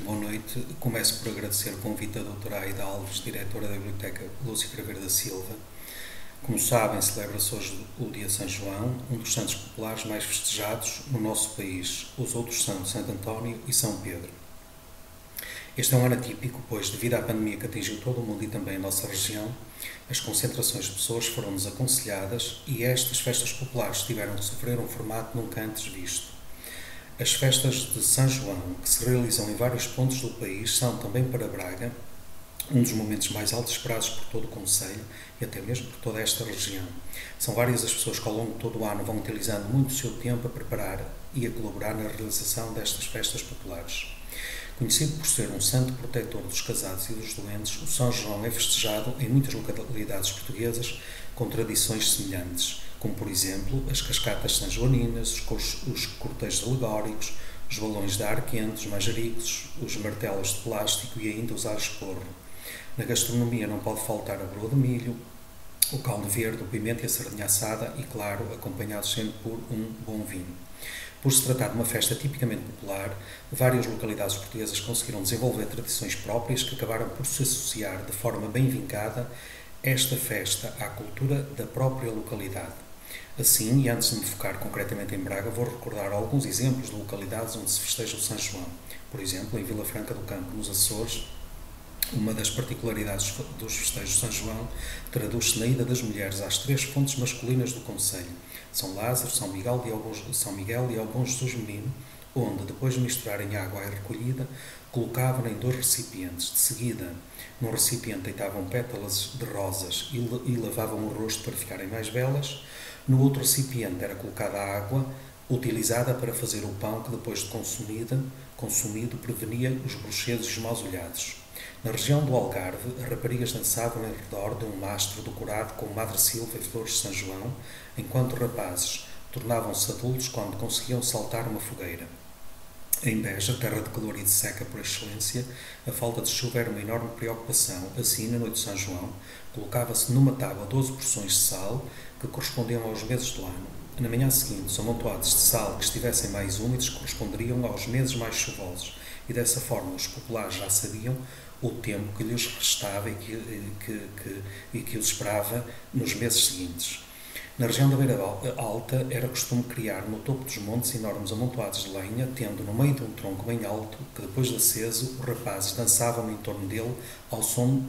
Boa noite. Começo por agradecer o convite da doutora Aida Alves, diretora da Biblioteca Lúcia Craveiro da Silva. Como sabem, celebra-se hoje o Dia de São João, um dos santos populares mais festejados no nosso país. Os outros são Santo António e São Pedro. Este é um ano atípico, pois, devido à pandemia que atingiu todo o mundo e também a nossa região, as concentrações de pessoas foram desaconselhadas e estas festas populares tiveram de sofrer um formato nunca antes visto. As festas de São João, que se realizam em vários pontos do país, são também para Braga um dos momentos mais altos esperados por todo o concelho e até mesmo por toda esta região. São várias as pessoas que ao longo de todo o ano vão utilizando muito o seu tempo a preparar e a colaborar na realização destas festas populares. Conhecido por ser um santo protetor dos casados e dos doentes, o São João é festejado em muitas localidades portuguesas com tradições semelhantes, como por exemplo as cascatas sanjoaninas, os cortejos alegóricos, os balões de ar quente, os manjericos, os martelos de plástico e ainda os ares de porro. Na gastronomia não pode faltar a broa de milho, o caldo verde, o pimento e a sardinha assada e, claro, acompanhados sempre por um bom vinho. Por se tratar de uma festa tipicamente popular, várias localidades portuguesas conseguiram desenvolver tradições próprias que acabaram por se associar de forma bem vincada esta festa à cultura da própria localidade. Assim, e antes de me focar concretamente em Braga, vou recordar alguns exemplos de localidades onde se festeja o São João. Por exemplo, em Vila Franca do Campo, nos Açores, uma das particularidades dos festejos de São João traduz-se na ida das mulheres às três fontes masculinas do concelho, São Lázaro, São Miguel e ao Bom Jesus Menino, onde, depois de misturarem água à recolhida, colocavam-na em dois recipientes. De seguida, num recipiente deitavam pétalas de rosas e lavavam o rosto para ficarem mais belas. No outro recipiente era colocada a água, utilizada para fazer o pão que, depois de consumido, prevenia os bruxedos e os maus-olhados. Na região do Algarve, as raparigas dançavam em redor de um mastro decorado com Madre Silva e flores de São João, enquanto os rapazes tornavam-se adultos quando conseguiam saltar uma fogueira. Em Beja, terra de calor e de seca por excelência, a falta de chuva era uma enorme preocupação. Assim, na noite de São João, colocava-se numa tábua 12 porções de sal, que correspondiam aos meses do ano. Na manhã seguinte, os amontoados de sal que estivessem mais úmidos corresponderiam aos meses mais chuvosos, e dessa forma os populares já sabiam o tempo que lhes restava e que os esperava nos meses seguintes. Na região da Beira Alta era costume criar no topo dos montes enormes amontoados de lenha, tendo no meio de um tronco bem alto que, depois de aceso, os rapazes dançavam em torno dele ao som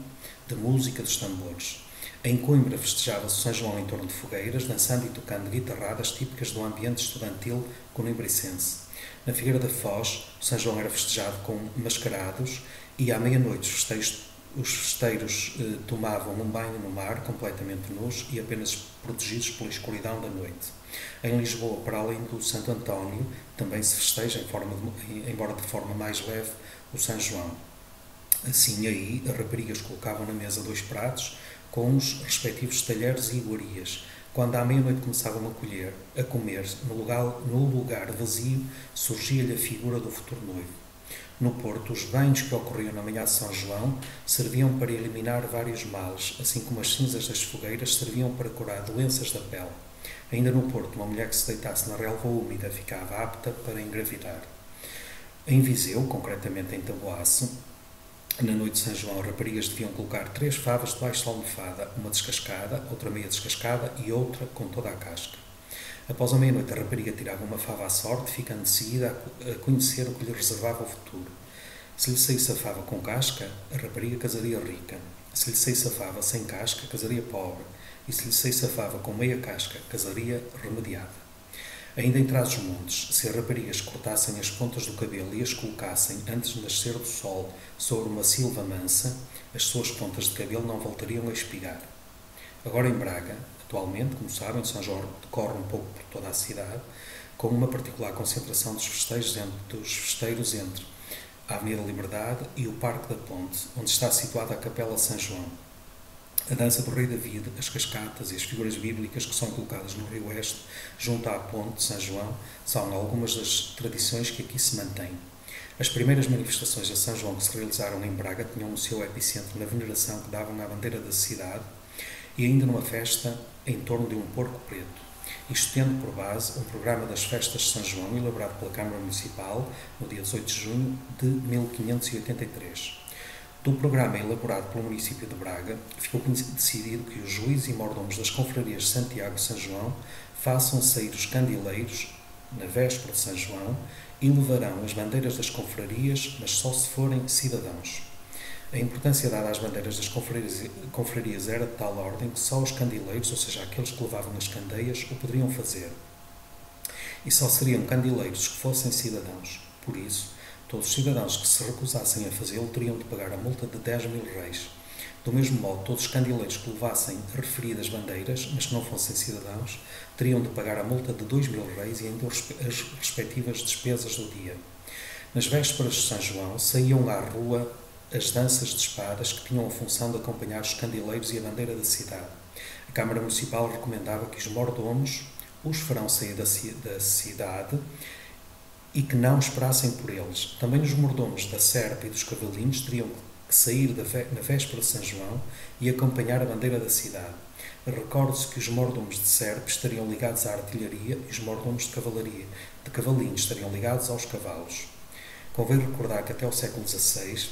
de música dos tambores. Em Coimbra festejava-se São João em torno de fogueiras, dançando e tocando guitarradas típicas do ambiente estudantil conimbricense. Na Figueira da Foz, o São João era festejado com mascarados e à meia-noite os festeiros tomavam um banho no mar, completamente nus e apenas protegidos pela escuridão da noite. Em Lisboa, para além do Santo António, também se festeja, embora de forma mais leve, o São João. Assim, aí, as raparigas colocavam na mesa 2 pratos com os respectivos talheres e iguarias. Quando à meia-noite começavam a comer, no lugar vazio surgia-lhe a figura do futuro noivo. No Porto, os banhos que ocorriam na manhã de São João serviam para eliminar vários males, assim como as cinzas das fogueiras serviam para curar doenças da pele. Ainda no Porto, uma mulher que se deitasse na relva úmida ficava apta para engravidar. Em Viseu, concretamente em Taboaço, na noite de São João, as raparigas deviam colocar 3 favas debaixo da almofada, uma descascada, outra meia descascada e outra com toda a casca. Após a meia-noite, a rapariga tirava uma fava à sorte, ficando de seguida a conhecer o que lhe reservava o futuro. Se lhe saísse a fava com casca, a rapariga casaria rica. Se lhe saísse a fava sem casca, casaria pobre. E se lhe saísse a fava com meia casca, casaria remediada. Ainda em Trás-os-Montes, se as raparigas cortassem as pontas do cabelo e as colocassem antes de nascer do sol sobre uma silva mansa, as suas pontas de cabelo não voltariam a espigar. Agora em Braga, atualmente, como sabem, São João decorre um pouco por toda a cidade, com uma particular concentração dos festeiros entre a Avenida Liberdade e o Parque da Ponte, onde está situada a Capela de São João. A dança do Rei David, as cascatas e as figuras bíblicas que são colocadas no Rio Oeste, junto à Ponte de São João, são algumas das tradições que aqui se mantêm. As primeiras manifestações de São João que se realizaram em Braga tinham o seu epicentro na veneração que davam à bandeira da cidade e ainda numa festa em torno de um porco preto. isto tendo por base um programa das festas de São João elaborado pela Câmara Municipal no dia 18 de junho de 1583. Do programa elaborado pelo município de Braga, ficou decidido que os juízes e mordomos das confrarias de Santiago e São João façam sair os candeleiros na véspera de São João e levarão as bandeiras das confrarias, mas só se forem cidadãos. A importância dada às bandeiras das confrarias era de tal ordem que só os candeleiros, ou seja, aqueles que levavam as candeias, o poderiam fazer. E só seriam candeleiros que fossem cidadãos. Por isso, todos os cidadãos que se recusassem a fazê-lo teriam de pagar a multa de 10.000 reis. Do mesmo modo, todos os candeleiros que levassem referidas bandeiras, mas que não fossem cidadãos, teriam de pagar a multa de 2.000 reis e ainda as respectivas despesas do dia. Nas vésperas de São João, saíam à rua as danças de espadas que tinham a função de acompanhar os candeleiros e a bandeira da cidade. A Câmara Municipal recomendava que os mordomos os farão sair da cidade e que não esperassem por eles. Também os mordomos da Serpe e dos Cavalinhos teriam que sair na véspera de São João e acompanhar a bandeira da cidade. Recorde-se que os mordomos de Serpe estariam ligados à artilharia e os mordomos de Cavalinhos estariam ligados aos cavalos. Convém recordar que até o século XVI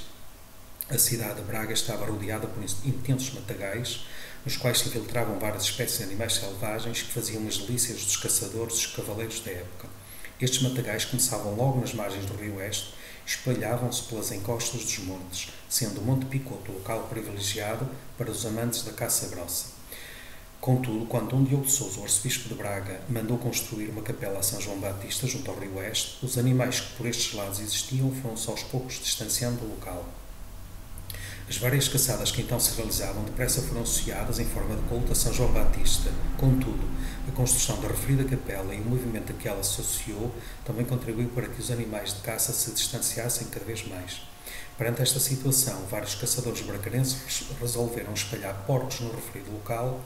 a cidade de Braga estava rodeada por intensos matagais, nos quais se infiltravam várias espécies de animais selvagens que faziam as delícias dos caçadores e dos cavaleiros da época. Estes matagais começavam logo nas margens do rio Oeste e espalhavam-se pelas encostas dos montes, sendo o Monte Picoto o local privilegiado para os amantes da caça grossa. Contudo, quando Dom Diogo de Sousa, o arcebispo de Braga, mandou construir uma capela a São João Batista junto ao rio Oeste, os animais que por estes lados existiam foram-se aos poucos distanciando do local. As várias caçadas que então se realizavam depressa foram associadas em forma de culto a São João Batista. Contudo, a construção da referida capela e o movimento a que ela se associou também contribuiu para que os animais de caça se distanciassem cada vez mais. Perante esta situação, vários caçadores bracarenses resolveram espalhar porcos no referido local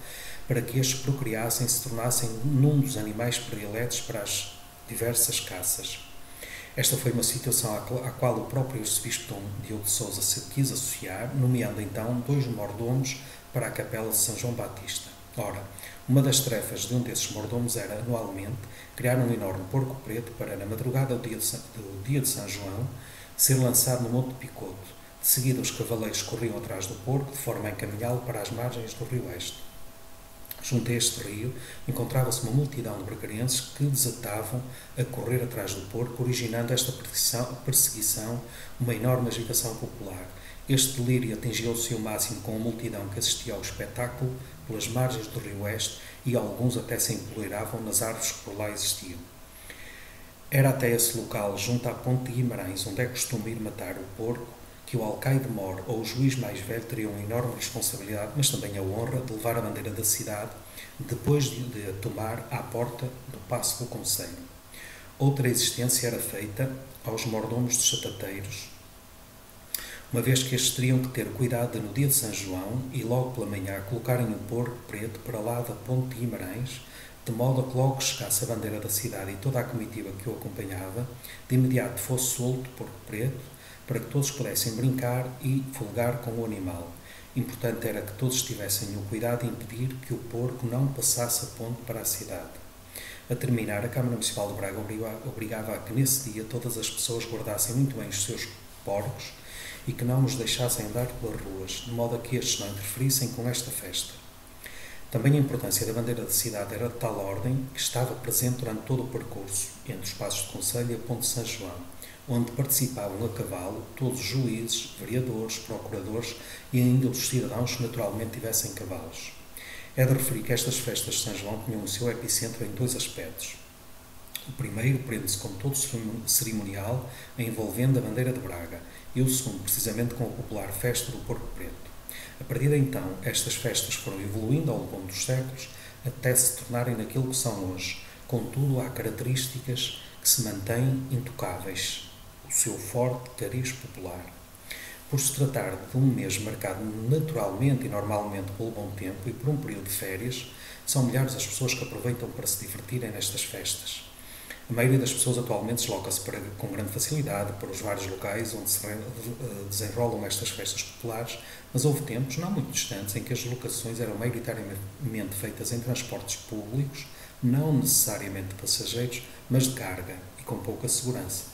para que estes procriassem e se tornassem num dos animais prediletos para as diversas caças. Esta foi uma situação à qual o próprio arcebispo Dom Diogo de Sousa se quis associar, nomeando então 2 mordomos para a capela de São João Batista. Ora, uma das tarefas de um desses mordomos era, anualmente, criar um enorme porco preto para, na madrugada do dia de São João, ser lançado no Monte Picoto. De seguida, os cavaleiros corriam atrás do porco, de forma a encaminhá-lo para as margens do rio Oeste. Junto a este rio, encontrava-se uma multidão de bracarenses que desatavam a correr atrás do porco, originando esta perseguição uma enorme agitação popular. Este delírio atingiu o seu máximo com a multidão que assistia ao espetáculo pelas margens do rio Oeste e alguns até se empoleiravam nas árvores que por lá existiam. Era até esse local, junto à ponte de Guimarães, onde é costume ir matar o porco, que o alcaide-mor ou o juiz mais velho teriam uma enorme responsabilidade, mas também a honra de levar a bandeira da cidade depois de a tomar à porta do Paço do Conselho. Outra existência era feita aos mordomos dos satateiros, uma vez que estes teriam que ter cuidado de, no dia de São João e logo pela manhã, colocarem o porco preto para lá da ponte de Guimarães, de modo a que logo chegasse a bandeira da cidade e toda a comitiva que o acompanhava, de imediato fosse solto o porco preto, para que todos pudessem brincar e folgar com o animal. Importante era que todos tivessem o cuidado de impedir que o porco não passasse a ponte para a cidade. A terminar, a Câmara Municipal de Braga obrigava a que nesse dia todas as pessoas guardassem muito bem os seus porcos e que não os deixassem andar pelas ruas, de modo a que estes não interferissem com esta festa. Também a importância da bandeira da cidade era de tal ordem que estava presente durante todo o percurso, entre os Passos de Conselho e a Ponte de São João, onde participavam a cavalo todos os juízes, vereadores, procuradores e ainda os cidadãos que naturalmente tivessem cavalos. É de referir que estas festas de São João tinham o seu epicentro em 2 aspectos. O primeiro prende-se com todo o cerimonial envolvendo a bandeira de Braga e o segundo precisamente com a popular festa do Porco Preto. A partir de então, estas festas foram evoluindo ao longo dos séculos até se tornarem naquilo que são hoje. Contudo, há características que se mantêm intocáveis. O seu forte cariz popular. Por se tratar de um mês marcado naturalmente e normalmente pelo bom tempo e por um período de férias, são milhares as pessoas que aproveitam para se divertirem nestas festas. A maioria das pessoas atualmente desloca-se com grande facilidade para os vários locais onde se desenrolam estas festas populares, mas houve tempos, não muito distantes, em que as deslocações eram maioritariamente feitas em transportes públicos, não necessariamente de passageiros, mas de carga e com pouca segurança.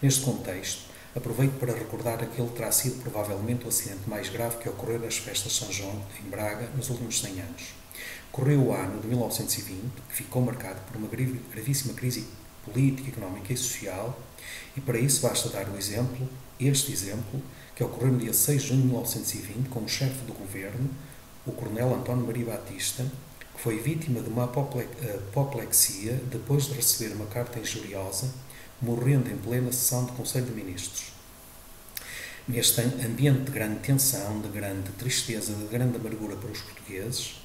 Neste contexto, aproveito para recordar aquele que terá sido provavelmente o acidente mais grave que ocorreu nas festas de São João em Braga nos últimos 100 anos. Correu o ano de 1920, que ficou marcado por uma gravíssima crise política, económica e social, e para isso basta dar este exemplo, que ocorreu no dia 6 de junho de 1920, com o chefe do governo, o coronel António Maria Batista, que foi vítima de uma apoplexia depois de receber uma carta injuriosa, morrendo em plena sessão do Conselho de Ministros. Neste ambiente de grande tensão, de grande tristeza, de grande amargura para os portugueses,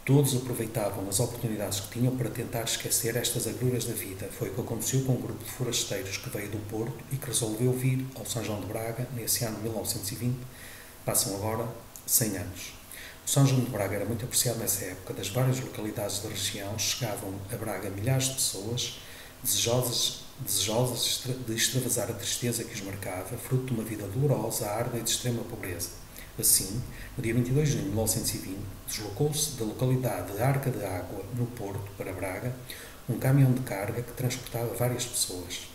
todos aproveitavam as oportunidades que tinham para tentar esquecer estas agruras da vida. Foi o que aconteceu com um grupo de forasteiros que veio do Porto e que resolveu vir ao São João de Braga nesse ano de 1920. Passam agora 100 anos. O São João de Braga era muito apreciado nessa época. Das várias localidades da região chegavam a Braga milhares de pessoas desejosas de extravasar a tristeza que os marcava, fruto de uma vida dolorosa, árdua e de extrema pobreza. Assim, no dia 22 de junho de 1920, deslocou-se da localidade de Arca de Água, no Porto, para Braga, um caminhão de carga que transportava várias pessoas.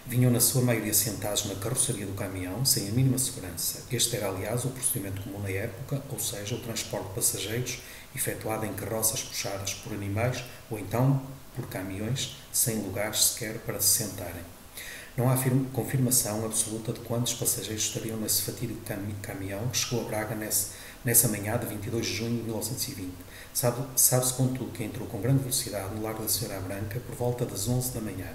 Vinham na sua maioria sentados na carroceria do caminhão, sem a mínima segurança. Este era, aliás, o procedimento comum na época, ou seja, o transporte de passageiros efetuado em carroças puxadas por animais ou então por caminhões, sem lugares sequer para se sentarem. Não há confirmação absoluta de quantos passageiros estariam nesse fatídico caminhão que chegou a Braga nessa manhã de 22 de junho de 1920. Sabe-se, contudo, que entrou com grande velocidade no Largo da Senhora Branca por volta das 11 da manhã.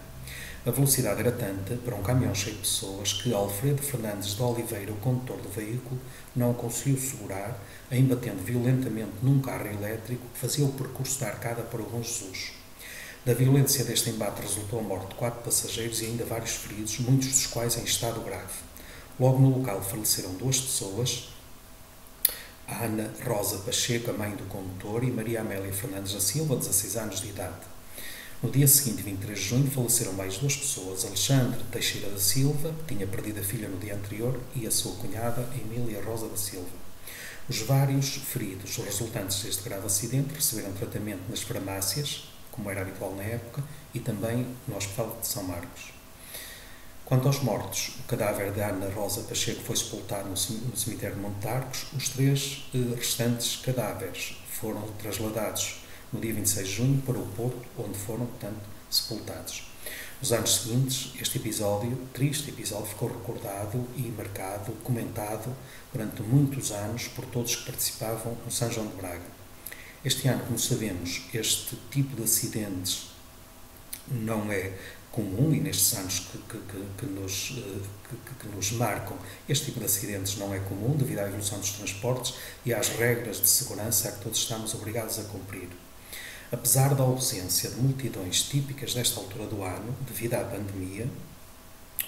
A velocidade era tanta para um caminhão cheio de pessoas que Alfredo Fernandes de Oliveira, o condutor do veículo, não o conseguiu segurar, embatendo violentamente num carro elétrico que fazia o percurso da Arcada para o Bom Jesus. Da violência deste embate resultou a morte de 4 passageiros e ainda vários feridos, muitos dos quais em estado grave. Logo no local faleceram 2 pessoas, a Ana Rosa Pacheco, a mãe do condutor, e Maria Amélia Fernandes da Silva, 16 anos de idade. No dia seguinte, 23 de junho, faleceram mais 2 pessoas, Alexandre Teixeira da Silva, que tinha perdido a filha no dia anterior, e a sua cunhada, Emília Rosa da Silva. Os vários feridos resultantes deste grave acidente receberam tratamento nas farmácias, como era habitual na época, e também no Hospital de São Marcos. Quanto aos mortos, o cadáver de Ana Rosa Pacheco foi sepultado no cemitério de Monte Arcos. Os 3 restantes cadáveres foram trasladados no dia 26 de junho para o Porto, onde foram, portanto, sepultados. Nos anos seguintes, este triste episódio, ficou recordado e marcado, comentado durante muitos anos por todos que participavam no São João de Braga. Este ano, como sabemos, este tipo de acidentes não é comum, e nestes anos que nos marcam, este tipo de acidentes não é comum devido à evolução dos transportes e às regras de segurança a que todos estamos obrigados a cumprir. Apesar da ausência de multidões típicas desta altura do ano, devido à pandemia,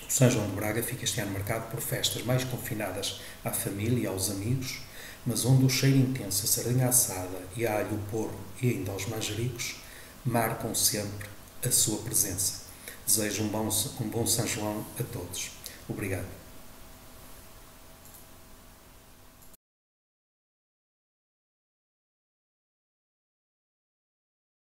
o São João de Braga fica este ano marcado por festas mais confinadas à família e aos amigos, mas onde o cheiro intenso, a sardinha assada e a alho porro e ainda aos manjericos marcam sempre a sua presença. Desejo um bom São João a todos. Obrigado.